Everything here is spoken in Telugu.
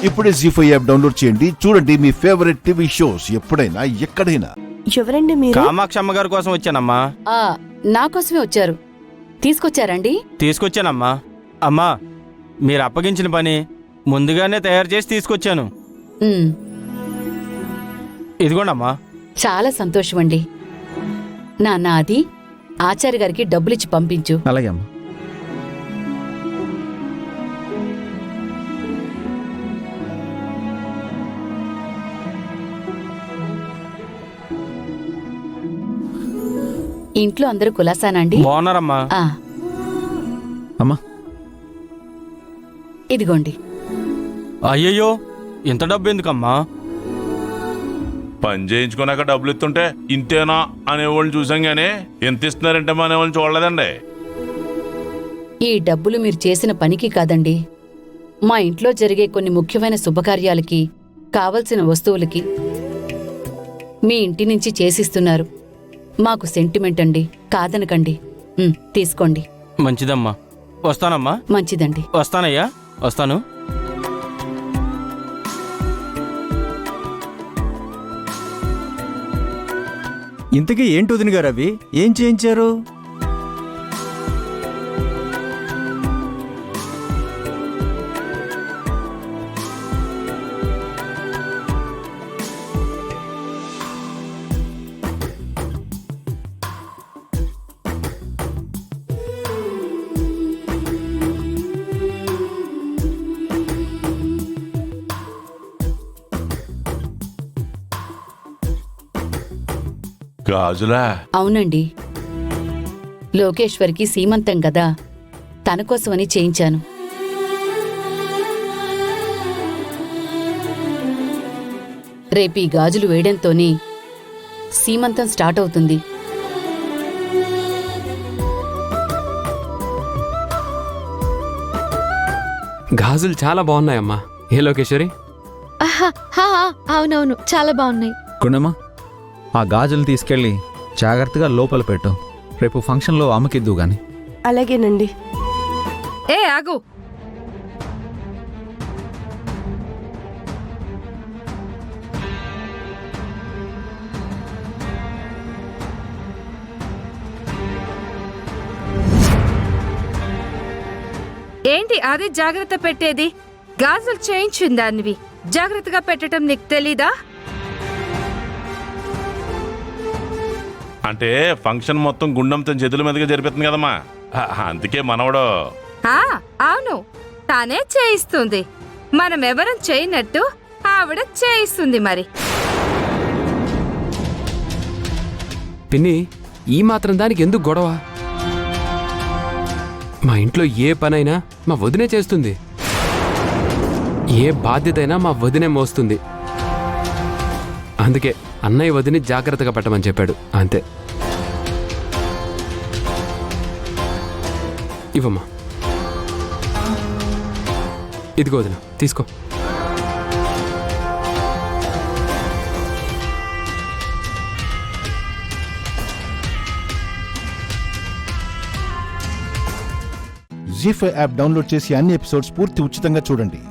ఇప్పుడే జీ5 యాప్ డౌన్లోడ్ చేయండి. చూడండి మీ ఫేవరెట్ టీవీ షోస్ ఎప్పుడైనా ఎక్కడైనా. ఎవరండి మీరు? కామాక్షమ్మ గారి కోసం వచ్చానమ్మా. నా కోసమే వచ్చారు. తీసుకొచ్చారండి? తీసుకొచ్చానమ్మా. అమ్మా, మీరు అప్పగించిన పని ముందుగానే తయారు చేసి తీసుకొచ్చాను. ఉమ్, ఇదిగోండమ్మా. చాలా సంతోషమండి. నాన్న, అది ఆచార్య గారికి డబ్బులిచ్చి పంపించు. అలాగే అమ్మా. ఇంట్లో అందరూ కులాసానండి? బాగున్నారమ్మా. అమ్మా, ఇదిగోండి. అయ్యయ్యో, ఇంత డబ్బు ఎందుకమ్మా? పని చేయించుకున్నాక డబ్బులు ఇస్తుంటే ఇంతేనా అనేవాళ్ళని చూసాం గానీ ఎంత ఇస్తున్నారంటే మా అనేవాళ్ళని చూడలేదండి. ఈ డబ్బులు మీరు చేసిన పనికి కాదండి, మా ఇంట్లో జరిగే కొన్ని ముఖ్యమైన శుభకార్యాలకి కావలసిన వస్తువులకి మీ ఇంటి నుంచి చేసిస్తున్నారు. మాకు సెంటిమెంట్ అండి, కాదనకండి. తీసుకోండి. మంచిదమ్మా. వస్తానమ్మా. మంచిదండి. వస్తానయ్యా, వస్తాను. ఇంతకీ ఏంటి వదిన గారు అవి? ఏం చేయించారు? గాజులా? అవునండి, లోకేశ్వరికి సీమంతం కదా, తన కోసమని చేయించాను. రేపు ఈ గాజులు వేయడంతోనే సీమంతం స్టార్ట్ అవుతుంది. గాజులు చాలా బాగున్నాయమ్మా. ఏ లోకేశ్వరి? అవునవును, చాలా బాగున్నాయి. గుండమ్మా, ఆ గాజులు తీసుకెళ్ళి జాగ్రత్తగా లోపల పెట్టు. రేపు ఫంక్షన్లో అమ్మకిద్దు గాని. అలాగేనండి. ఏ ఆగు. ఏంటి అది జాగ్రత్త పెట్టేది? గాజులు చేయించిందానివి జాగ్రత్తగా పెట్టడం నీకు తెలీదా? అంటే ఫంక్షన్ మొత్తం గుండంతో చేతుల మీదుగా జరిపిస్తుంది కదమ్మా, అందుకే మనవడు. అవును, తానే చేయిస్తుంది. మనం ఎవరం చేయనట్టు ఆవిడ చేయిస్తుంది. మరి పిన్ని, ఈ మాత్రం దానికి ఎందుకు గొడవ? మా ఇంట్లో ఏ పనైనా మా వదినే చేస్తుంది. ఏ బాధ్యతైనా మా వదినే మోస్తుంది. అందుకే అన్నయ్య వదిని జాగ్రత్తగా పెట్టమని చెప్పాడు, అంతే. ఇవ్వమ్మా. ఇదిగో వదిన, తీసుకో. జీ5 యాప్ డౌన్లోడ్ చేసి అన్ని ఎపిసోడ్స్ పూర్తి ఉచితంగా చూడండి.